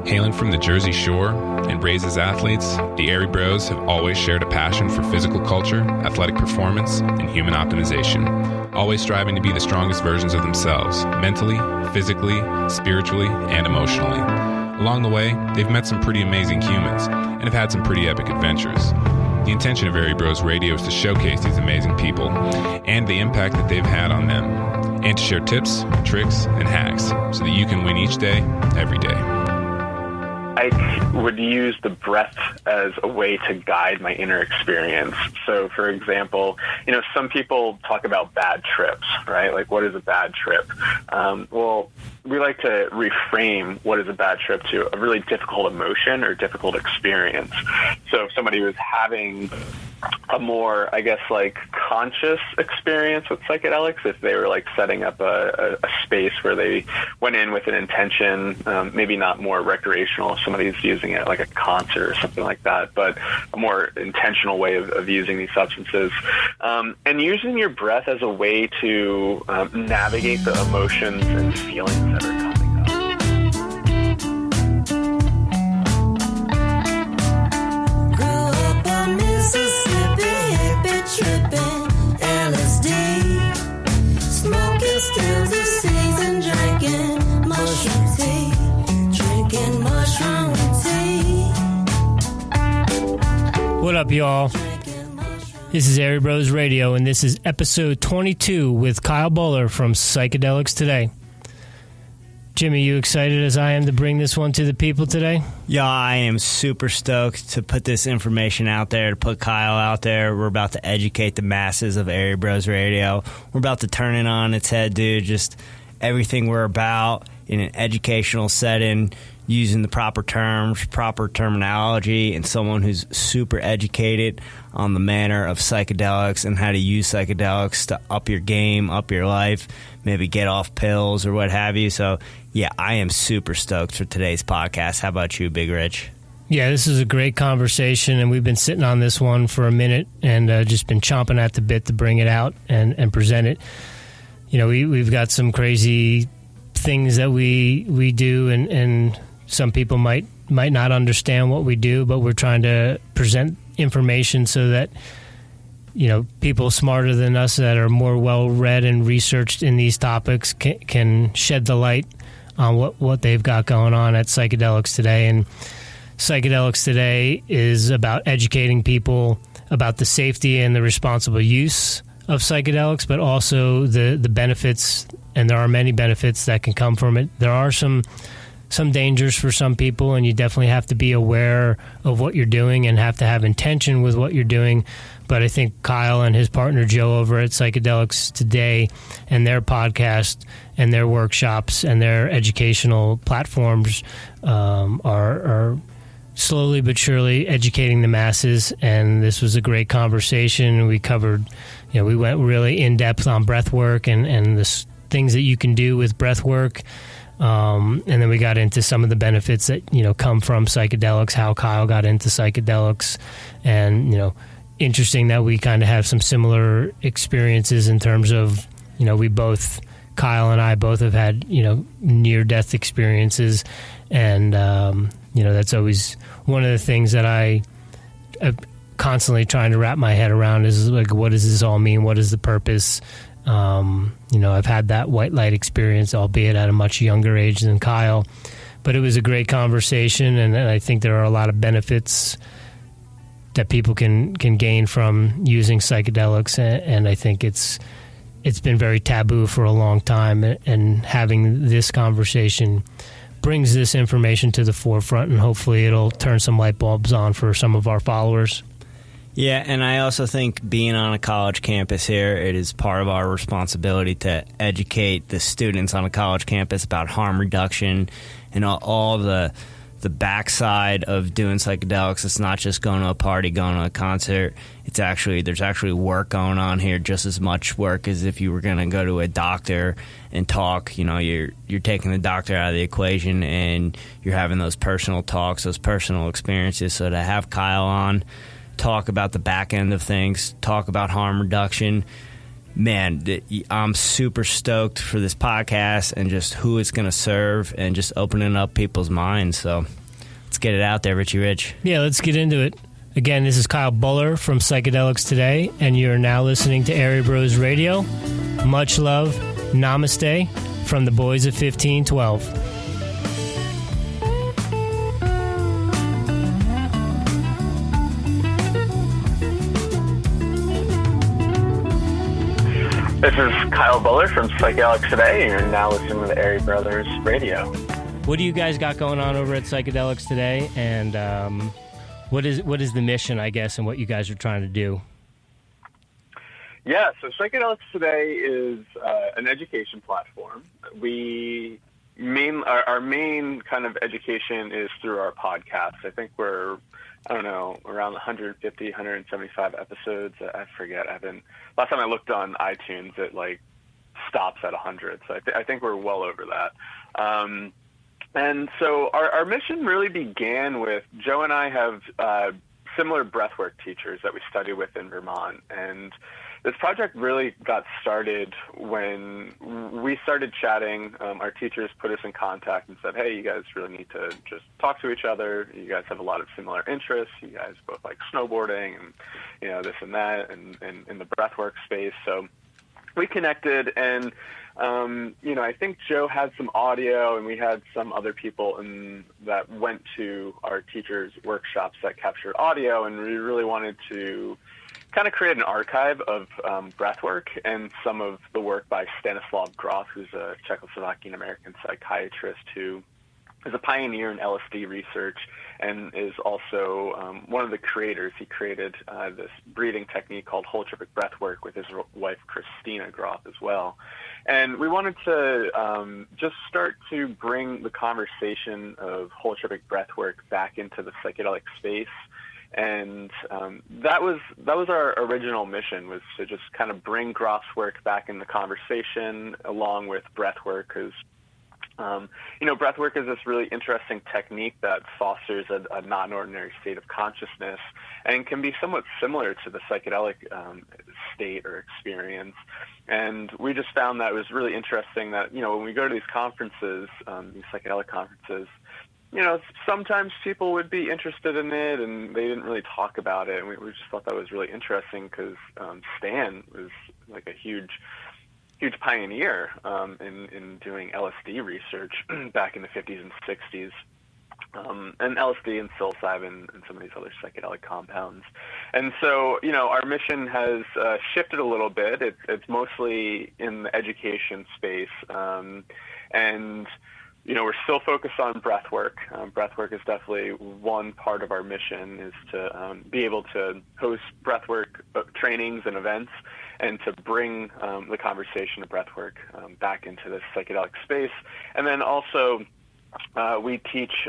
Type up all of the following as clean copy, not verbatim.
Hailing from the Jersey Shore and raised as athletes, the Airey Bros have always shared a passion for physical culture, athletic performance, and human optimization, always striving to be the strongest versions of themselves, mentally, physically, spiritually, and emotionally. Along the way, they've met some pretty amazing humans and have had some pretty epic adventures. The intention of Airey Bros Radio is to showcase these amazing people and the impact that they've had on them, and to share tips, tricks, and hacks so that you can win each day, every day. I would use the breath as a way to guide my inner experience. So, for example, some people talk about bad trips, right? Like, what is a bad trip? Well, we like to reframe what is a bad trip to a really difficult emotion or difficult experience. So if somebody was having a more, conscious experience with psychedelics, if they were setting up a space where they went in with an intention, maybe not more recreational, if somebody's using it like a concert or something like that, but a more intentional way of using these substances, and using your breath as a way to navigate the emotions and feelings that are coming up. Tripping LSD, smoking stills of season, drinking mushroom tea, drinking mushroom tea. What up, y'all? This is Airey Bros Radio, and this is episode 22 with Kyle Bowler from Psychedelics Today. Jimmy, you excited as I am to bring this one to the people today? Yeah, I am super stoked to put this information out there, to put Kyle out there. We're about to educate the masses of Airey Bros Radio. We're about to turn it on its head, dude. Just everything we're about in an educational setting, using the proper terms, proper terminology, and someone who's super educated on the manner of psychedelics and how to use psychedelics to up your game, up your life, maybe get off pills or what have you. So, yeah, I am super stoked for today's podcast. How about you, Big Rich? Yeah, this is a great conversation, and we've been sitting on this one for a minute and just been chomping at the bit to bring it out and present it. We've got some crazy things that we do, and some people might not understand what we do, but we're trying to present information so that people smarter than us that are more well-read and researched in these topics can shed the light on what they've got going on at Psychedelics Today. And Psychedelics Today is about educating people about the safety and the responsible use of psychedelics, but also the benefits, and there are many benefits that can come from it. There are some dangers for some people, and you definitely have to be aware of what you're doing and have to have intention with what you're doing. But I think Kyle and his partner Joe over at Psychedelics Today and their podcast and their workshops and their educational platforms are slowly but surely educating the masses. And this was a great conversation. We covered, we went really in depth on breath work and the things that you can do with breath work. And then we got into some of the benefits that, come from psychedelics, how Kyle got into psychedelics, and, interesting that we kind of have some similar experiences in terms of, Kyle and I both have had, near-death experiences, and, that's always one of the things that I'm constantly trying to wrap my head around is, what does this all mean? What is the purpose? I've had that white light experience, albeit at a much younger age than Kyle, but it was a great conversation, and I think there are a lot of benefits that people can gain from using psychedelics, and I think it's been very taboo for a long time, and having this conversation brings this information to the forefront, and hopefully it'll turn some light bulbs on for some of our followers. Yeah, and I also think being on a college campus here, it is part of our responsibility to educate the students on a college campus about harm reduction and all the backside of doing psychedelics. It's not just going to a party, going to a concert. There's actually work going on here, just as much work as if you were going to go to a doctor and talk. You're taking the doctor out of the equation, and you're having those personal talks, those personal experiences. So to have Kyle on, talk about the back end of things, talk about harm reduction, Man, I'm super stoked for this podcast and just who it's going to serve and just opening up people's minds. So let's get it out there, Richie Rich. Yeah, let's get into it. Again, this is Kyle Buller from Psychedelics Today, and you're now listening to Airey Bros Radio. Much love. Namaste from the boys of 1512. This is Kyle Buller from Psychedelics Today, and you're now listening to the Airey Brothers Radio. What do you guys got going on over at Psychedelics Today, and what is the mission, I guess, and what you guys are trying to do? Yeah, so Psychedelics Today is an education platform. Our main kind of education is through our podcast. I think we're, around 150, 175 episodes. I forget. Last time I looked on iTunes, it stops at 100. So I think we're well over that. And so our mission really began with Joe and I have similar breathwork teachers that we study with in Vermont, and this project really got started when we started chatting. Our teachers put us in contact and said, hey, you guys really need to just talk to each other. You guys have a lot of similar interests. You guys both like snowboarding and, this and that, and in the breathwork space. So we connected, and, I think Joe had some audio, and we had some other people that went to our teachers' workshops that captured audio, and we really wanted to kind of create an archive of breathwork and some of the work by Stanislav Grof, who's a Czechoslovakian-American psychiatrist who is a pioneer in LSD research and is also one of the creators. He created this breathing technique called Holotropic Breathwork with his wife, Christina Grof, as well. And we wanted to just start to bring the conversation of holotropic breathwork back into the psychedelic space. And that was our original mission, was to just kind of bring Groff's work back in the conversation along with breathwork, because breathwork is this really interesting technique that fosters a non-ordinary state of consciousness and can be somewhat similar to the psychedelic state or experience. And we just found that it was really interesting that, when we go to these conferences, these psychedelic conferences, sometimes people would be interested in it and they didn't really talk about it. And we just thought that was really interesting because Stan was like a huge pioneer in doing LSD research back in the 50s and 60s, and LSD and psilocybin and some of these other psychedelic compounds. And so, our mission has shifted a little bit. It's mostly in the education space, and we're still focused on breathwork. Breathwork is definitely one part of our mission, is to be able to host breathwork trainings and events and to bring the conversation of breathwork back into this psychedelic space. And then also we teach,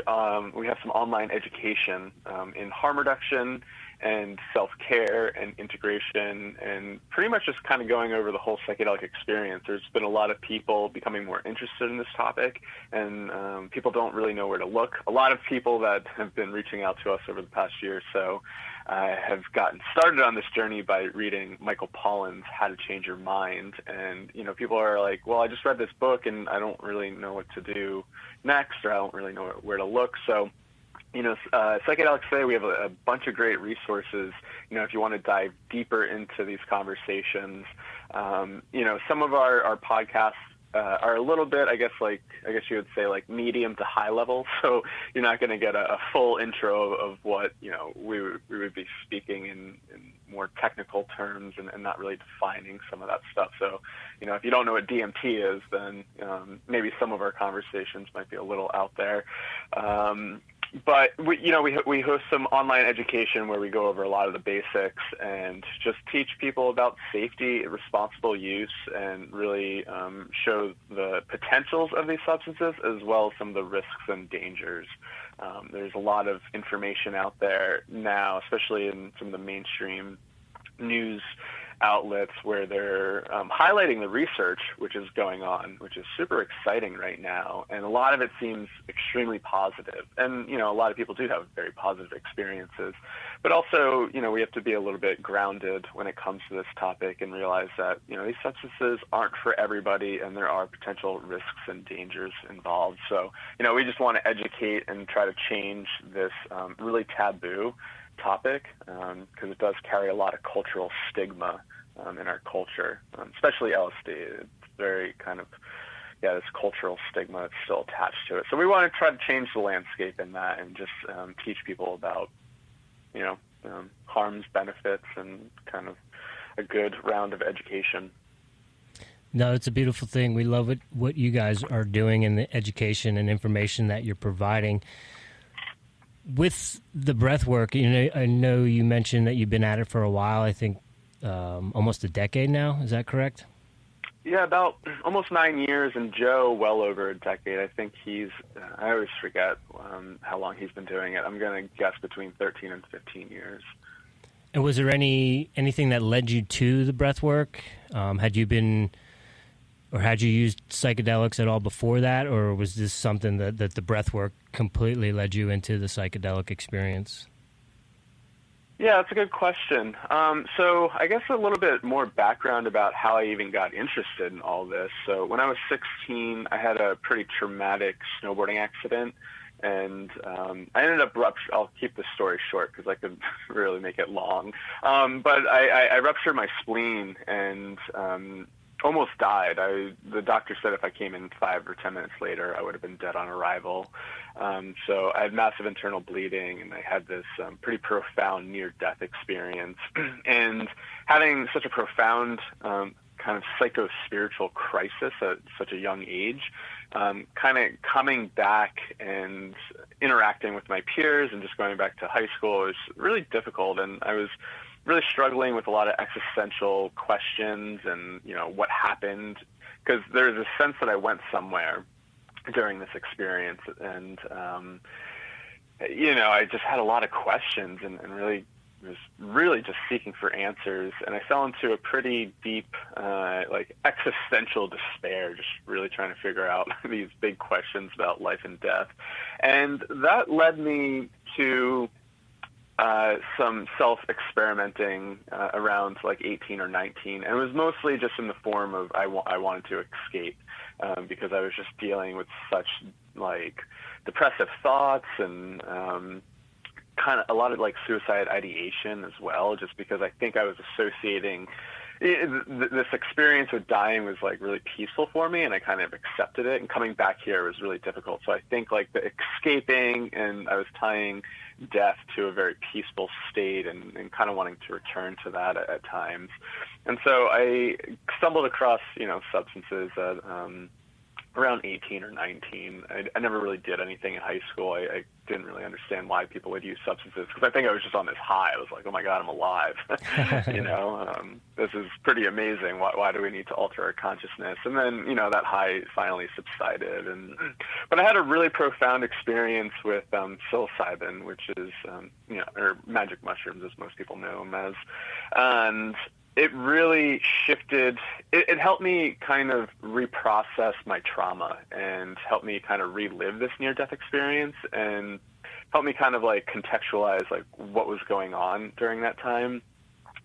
we have some online education in harm reduction and self-care and integration, and pretty much just kind of going over the whole psychedelic experience. There's been a lot of people becoming more interested in this topic, and people don't really know where to look. A lot of people that have been reaching out to us over the past year or so have gotten started on this journey by reading Michael Pollan's How to Change Your Mind. And, people are like, well, I just read this book and I don't really know what to do next, or I don't really know where to look. So, Psychedelics Today, we have a bunch of great resources, if you want to dive deeper into these conversations. Some of our podcasts are a little bit, I guess you would say, like medium to high level. So you're not going to get a full intro of what, we would be speaking in more technical terms and not really defining some of that stuff. So, if you don't know what DMT is, then maybe some of our conversations might be a little out there. But we host some online education where we go over a lot of the basics and just teach people about safety, responsible use, and really show the potentials of these substances as well as some of the risks and dangers. There's a lot of information out there now, especially in some of the mainstream news outlets where they're highlighting the research which is going on, which is super exciting right now. And a lot of it seems extremely positive. And, a lot of people do have very positive experiences. But also, we have to be a little bit grounded when it comes to this topic and realize that, these substances aren't for everybody and there are potential risks and dangers involved. So, we just want to educate and try to change this really taboo topic because it does carry a lot of cultural stigma in our culture, especially LSD. It's very kind of, this cultural stigma that's still attached to it. So we want to try to change the landscape in that and just teach people about, harms, benefits, and kind of a good round of education. No, it's a beautiful thing. We love what you guys are doing and the education and information that you're providing. With the breath work, I know you mentioned that you've been at it for a while, I think almost a decade now. Is that correct? Yeah, about almost 9 years, and Joe well over a decade. I think I always forget how long he's been doing it. I'm going to guess between 13 and 15 years. And was there anything that led you to the breath work? Had you used psychedelics at all before that, or was this something that the breath work completely led you into the psychedelic experience? Yeah, that's a good question. So I guess a little bit more background about how I even got interested in all this. So when I was 16, I had a pretty traumatic snowboarding accident, and I ended up I'll keep the story short because I could really make it long. But I ruptured my spleen and almost died. The doctor said if I came in 5 or 10 minutes later, I would have been dead on arrival. So I had massive internal bleeding, and I had this pretty profound near-death experience. And having such a profound kind of psycho-spiritual crisis at such a young age, kind of coming back and interacting with my peers and just going back to high school was really difficult, and I was really struggling with a lot of existential questions and, what happened, because there's a sense that I went somewhere during this experience, and, I just had a lot of questions and really was really just seeking for answers, and I fell into a pretty deep, existential despair, just really trying to figure out these big questions about life and death. And that led me to some self-experimenting around 18 or 19, and it was mostly just in the form of I wanted to escape because I was just dealing with such depressive thoughts and kind of a lot of suicide ideation as well, just because I think I was associating this experience with dying was really peaceful for me, and I kind of accepted it, and coming back here was really difficult. So I think the escaping, and I was tying death to a very peaceful state and kind of wanting to return to that at times. And so I stumbled across, substances at around 18 or 19. I never really did anything in high school. I didn't really understand why people would use substances, because I think I was just on this high. I was like, oh my God, I'm alive. This is pretty amazing. Why do we need to alter our consciousness? And then, that high finally subsided. But I had a really profound experience with psilocybin, which is, or magic mushrooms, as most people know them as. And it really shifted. It helped me kind of reprocess my trauma and helped me kind of relive this near-death experience and helped me kind of contextualize what was going on during that time.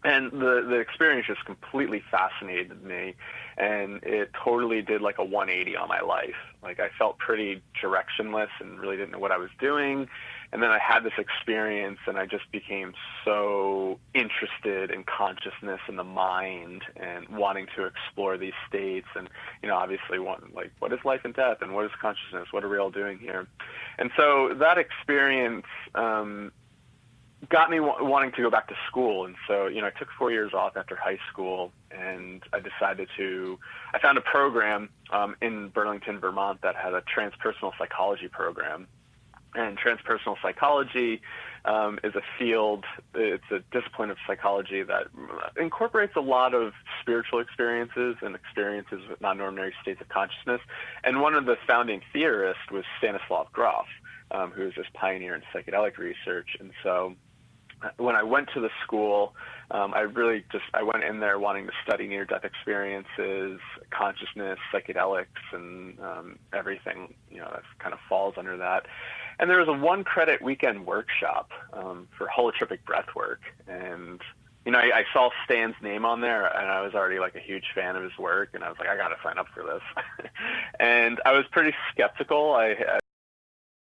And the experience just completely fascinated me, and it totally did a 180 on my life. I felt pretty directionless and really didn't know what I was doing. And then I had this experience, and I just became so interested in consciousness and the mind and wanting to explore these states. And, obviously what is life and death, and what is consciousness? What are we all doing here? And so that experience got me wanting to go back to school. And so, I took 4 years off after high school, and I found a program in Burlington, Vermont that had a transpersonal psychology program. And transpersonal psychology is a field, it's a discipline of psychology that incorporates a lot of spiritual experiences and experiences with non-ordinary states of consciousness. And one of the founding theorists was Stanislav Grof, who is this pioneer in psychedelic research. And so when I went to the school, I went in there wanting to study near-death experiences, consciousness, psychedelics, and everything, that kind of falls under that. And there was a 1-credit weekend workshop for holotropic breathwork. And, I saw Stan's name on there, and I was already like a huge fan of his work, and I was like, I got to sign up for this. And I was pretty skeptical. I